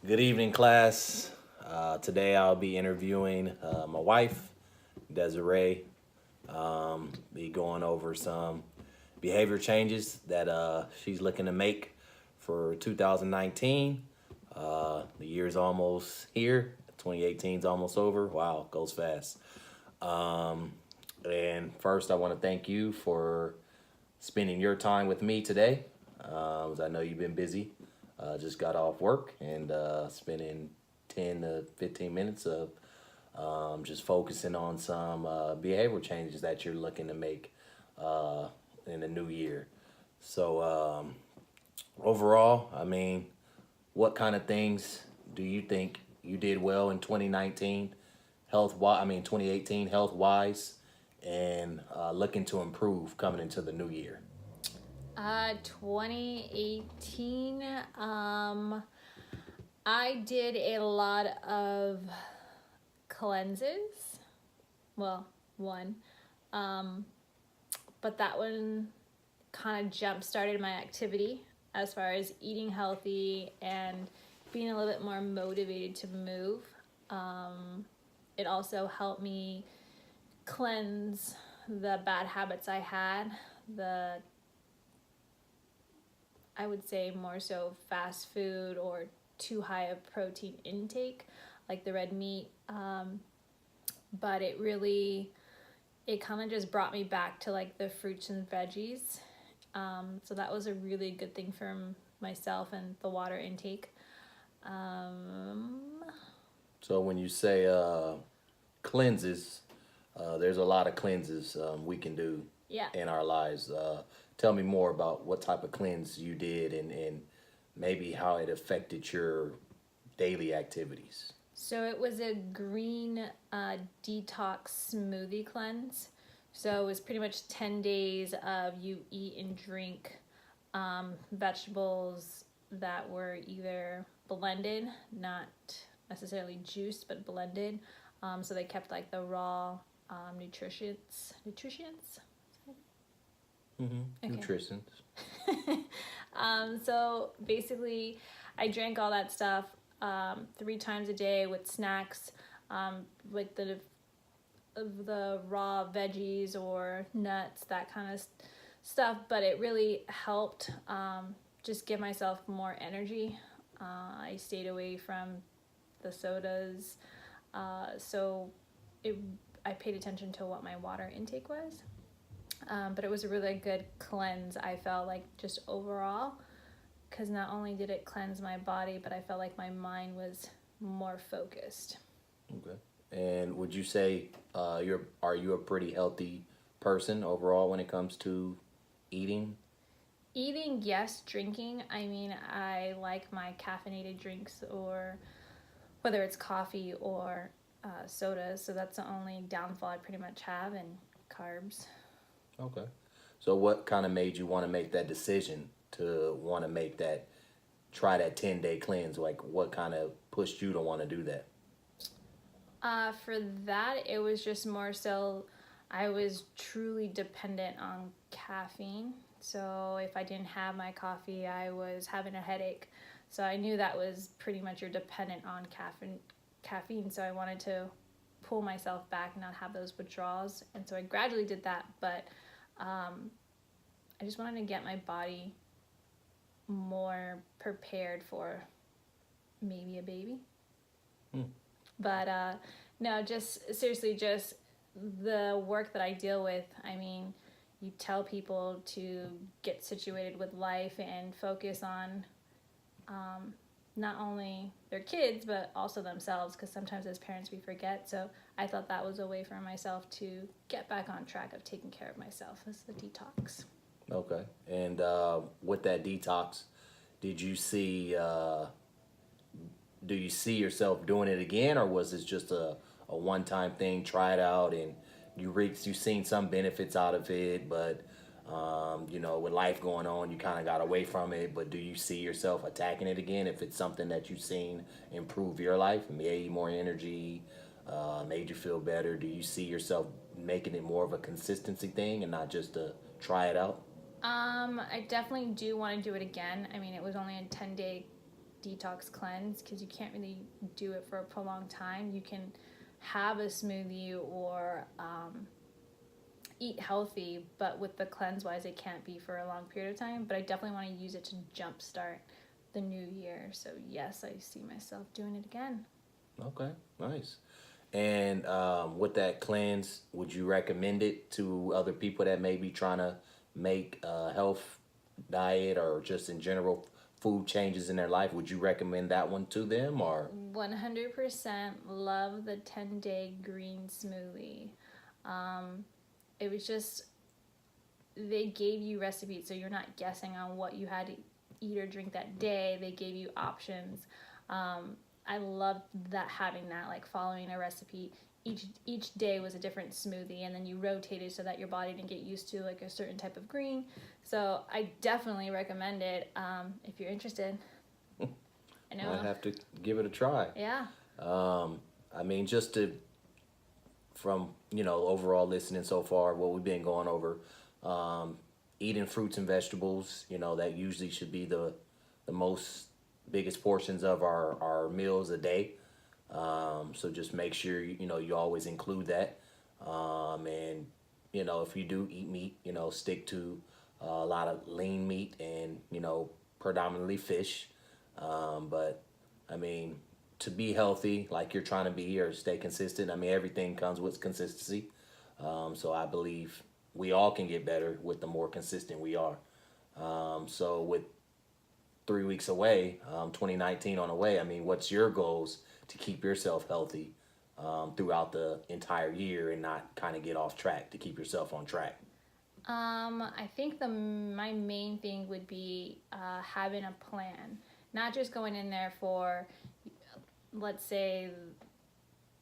Good evening, class. Today I'll be interviewing my wife, Desiree. Be going over some behavior changes that she's looking to make for 2019. The year's almost here. 2018's almost over. Wow, goes fast. Um, and first, I want to thank you for spending your time with me today. As I know you've been busy. Just got off work and spending 10 to 15 minutes of just focusing on some behavioral changes that you're looking to make uh, in the new year. So, overall, I mean, what kind of things do you think you did well in 2019, health wise? I mean, 2018, health wise, and looking to improve coming into the new year? 2018, I did a lot of cleanses. Well, one. Um, but that one kind of jump started my activity as far as eating healthy and being a little bit more motivated to move. It also helped me cleanse the bad habits I had, the I would say more so fast food or too high of protein intake, like the red meat. But it kind of just brought me back to like the fruits and veggies. So that was a really good thing for myself and the water intake. Um, So when you say cleanses, there's a lot of cleanses we can do yeah. in our lives. Tell me more about what type of cleanse you did and maybe how it affected your daily activities. So it was a green detox smoothie cleanse. So it was pretty much 10 days of you eat and drink vegetables that were either blended, not necessarily juiced, but blended. So they kept like the raw nutrients. Okay. Nutrition. So basically, I drank all that stuff 3 times a day with snacks, like the raw veggies or nuts, that kind of stuff. But it really helped just give myself more energy. I stayed away from the sodas, so it I paid attention to what my water intake was. But it was a really good cleanse, I felt like, just overall, because not only did it cleanse my body, but I felt like my mind was more focused. Okay. And would you say are you a pretty healthy person overall when it comes to eating? Eating, yes. Drinking, I mean, I like my caffeinated drinks, or whether it's coffee or soda. So that's the only downfall I pretty much have, and carbs. Okay. So what kind of made you want to make that decision to want to make that try that 10-day cleanse? Like what kind of pushed you to want to do that? For that, it was just more so I was truly dependent on caffeine. So if I didn't have my coffee, I was having a headache. So I knew that was pretty much you're dependent on caffeine. So I wanted to pull myself back and not have those withdrawals. And so I gradually did that, but I just wanted to get my body more prepared for maybe a baby. Hmm. But no, just seriously, just the work that I deal with. I mean, you tell people to get situated with life and focus on not only their kids, but also themselves, because sometimes as parents we forget. So I thought that was a way for myself to get back on track of taking care of myself as the detox. Okay. And with that detox, did you see? Do you see yourself doing it again, or was this just a one time thing? Try it out, and you seen some benefits out of it, but with life going on, you kind of got away from it. But do you see yourself attacking it again if it's something that you've seen improve your life, made you more energy, made you feel better? Do you see yourself making it more of a consistency thing and not just to try it out? I definitely do want to do it again. I mean, it was only a 10-day detox cleanse, because you can't really do it for a prolonged time. You can have a smoothie or eat healthy, but with the cleanse wise, it can't be for a long period of time. But I definitely want to use it to jumpstart the new year. So yes, I see myself doing it again. Okay, nice. And with that cleanse, would you recommend it to other people that may be trying to make a health diet or just in general food changes in their life? Would you recommend that one to them or? 100% love the 10-day green smoothie. It was just, they gave you recipes, so you're not guessing on what you had to eat or drink that day. They gave you options. I loved that, having that, like following a recipe. Each day was a different smoothie, and then you rotated so that your body didn't get used to like a certain type of green. So I definitely recommend it if you're interested. I know. I have to give it a try. Yeah. I mean, just to, from, overall listening so far, what we've been going over, eating fruits and vegetables, that usually should be the most biggest portions of our meals a day. So just make sure, you always include that. And, if you do eat meat, stick to a lot of lean meat and, predominantly fish. But I mean, to be healthy, like you're trying to be or stay consistent, I mean, everything comes with consistency. So I believe we all can get better with the more consistent we are. So with 3 weeks away, 2019 on the way, I mean, what's your goals to keep yourself healthy throughout the entire year and not kind of get off track, to keep yourself on track? I think my main thing would be having a plan, not just going in there for, let's say,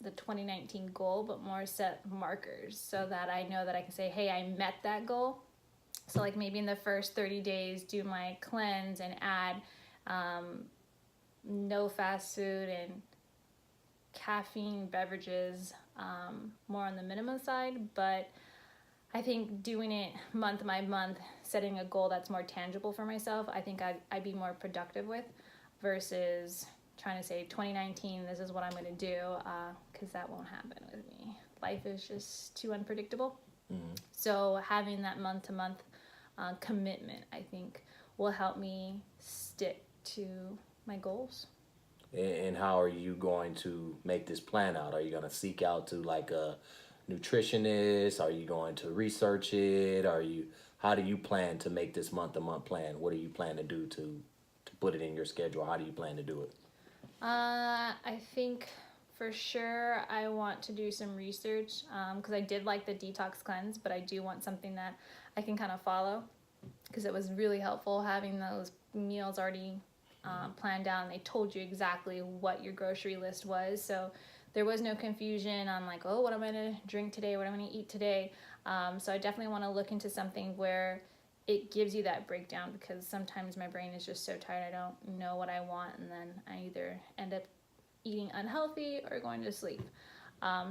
the 2019 goal, but more set markers so that I know that I can say, hey, I met that goal. So like maybe in the first 30 days, do my cleanse and add no fast food and caffeine beverages, more on the minimum side. But I think doing it month by month, setting a goal that's more tangible for myself, I think I'd be more productive with, versus trying to say 2019, this is what I'm going to do, because that won't happen with me. Life is just too unpredictable. Mm-hmm. So having that month-to-month commitment, I think, will help me stick to my goals. And how are you going to make this plan out? Are you going to seek out to like a nutritionist? Are you going to research it? How do you plan to make this month-to-month plan? What do you plan to do to put it in your schedule? How do you plan to do it? I think for sure I want to do some research, because I did like the detox cleanse, but I do want something that I can kind of follow, because it was really helpful having those meals already planned out, and they told you exactly what your grocery list was, so there was no confusion on like, oh, what am I going to drink today, what am I going to eat today. So I definitely want to look into something where it gives you that breakdown, because sometimes my brain is just so tired, I don't know what I want, and then I either end up eating unhealthy or going to sleep.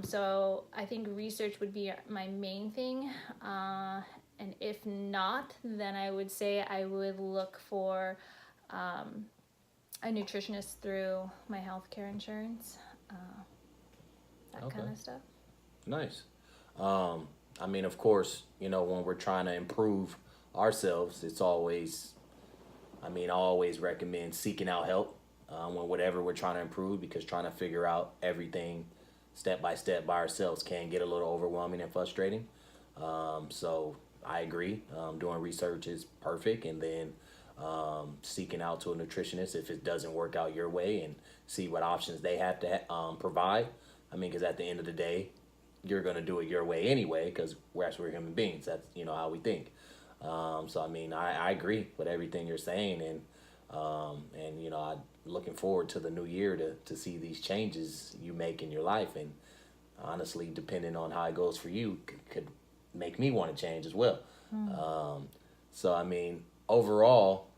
So I think research would be my main thing, and if not, then I would say I would look for a nutritionist through my healthcare insurance, that Okay. kind of stuff. Nice. I mean, of course, when we're trying to improve ourselves, it's always, I always recommend seeking out help when whatever we're trying to improve, because trying to figure out everything step by step by ourselves can get a little overwhelming and frustrating. So I agree. Doing research is perfect, and then seeking out to a nutritionist if it doesn't work out your way, and see what options they have to provide. I mean, because at the end of the day, you're going to do it your way anyway, because we're human beings. That's, how we think. So, I mean, I agree with everything you're saying. And I'm looking forward to the new year to see these changes you make in your life. And honestly, depending on how it goes for you, could make me want to change as well. So, I mean, overall,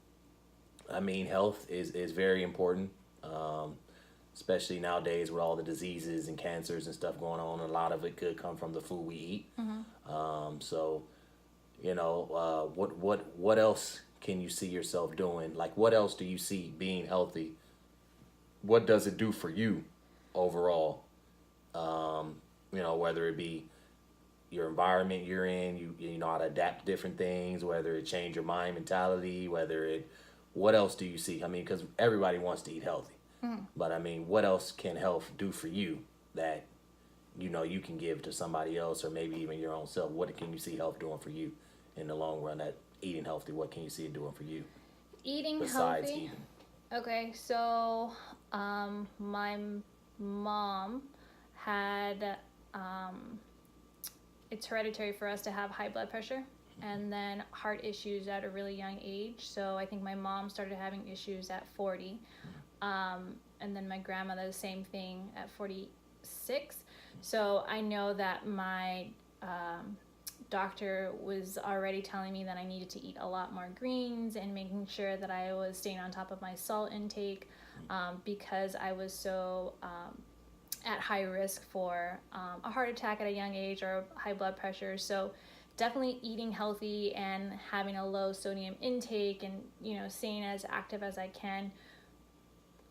health is very important. Especially nowadays with all the diseases and cancers and stuff going on. A lot of it could come from the food we eat. So, what else can you see yourself doing? Like, what else do you see being healthy what does it do for you overall? You know, whether it be your environment you're in, you know how to adapt to different things, whether it change your mind mentality, what else do you see? I mean, because everybody wants to eat healthy, but I mean, what else can health do for you that you know you can give to somebody else or maybe even your own self? What can you see health doing for you in the long run? That eating healthy, what can you see it doing for you Eating besides healthy. eating? Okay, so my mom had it's hereditary for us to have high blood pressure and then heart issues at a really young age. So I think my mom started having issues at 40. And then my grandmother, the same thing at 46. So I know that my doctor was already telling me that I needed to eat a lot more greens and making sure that I was staying on top of my salt intake because I was so at high risk for a heart attack at a young age or high blood pressure. So definitely eating healthy and having a low sodium intake and, you know, staying as active as I can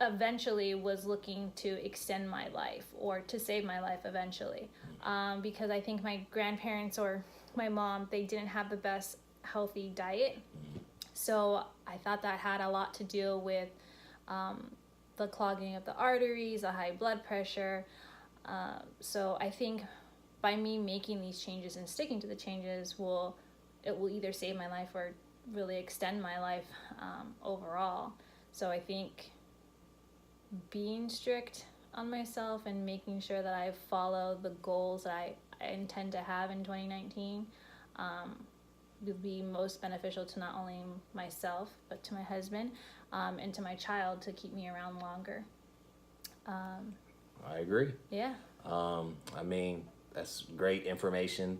eventually was looking to extend my life or to save my life eventually. Because I think my grandparents or my mom, they didn't have the best healthy diet. So I thought that had a lot to do with the clogging of the arteries, the high blood pressure. So I think by me making these changes and sticking to the changes it will either save my life or really extend my life overall. So I think being strict on myself and making sure that I follow the goals that I intend to have in 2019 will be most beneficial to not only myself but to my husband and to my child to keep me around longer. I agree. Yeah. I mean, that's great information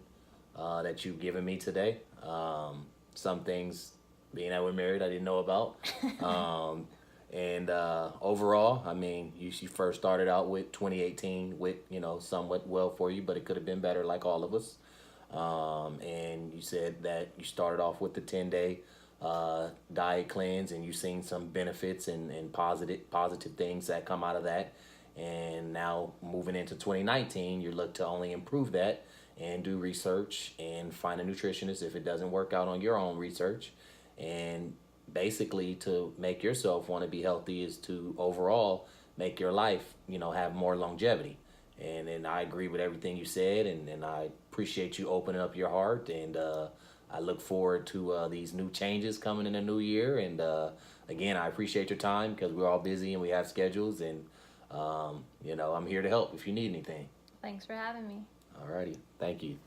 that you've given me today. Some things, being that we're married, I didn't know about. And overall, I mean, you first started out with 2018 with, you know, somewhat well for you, but it could have been better like all of us. And you said that you started off with the 10-day diet cleanse and you've seen some benefits and positive things that come out of that. And now moving into 2019, you look to only improve that and do research and find a nutritionist if it doesn't work out on your own research. And basically to make yourself want to be healthy is to overall make your life, you know, have more longevity. And I agree with everything you said, and I appreciate you opening up your heart. And I look forward to these new changes coming in the new year. And again, I appreciate your time because we're all busy and we have schedules. And, you know, I'm here to help if you need anything. Thanks for having me. Alrighty. Thank you.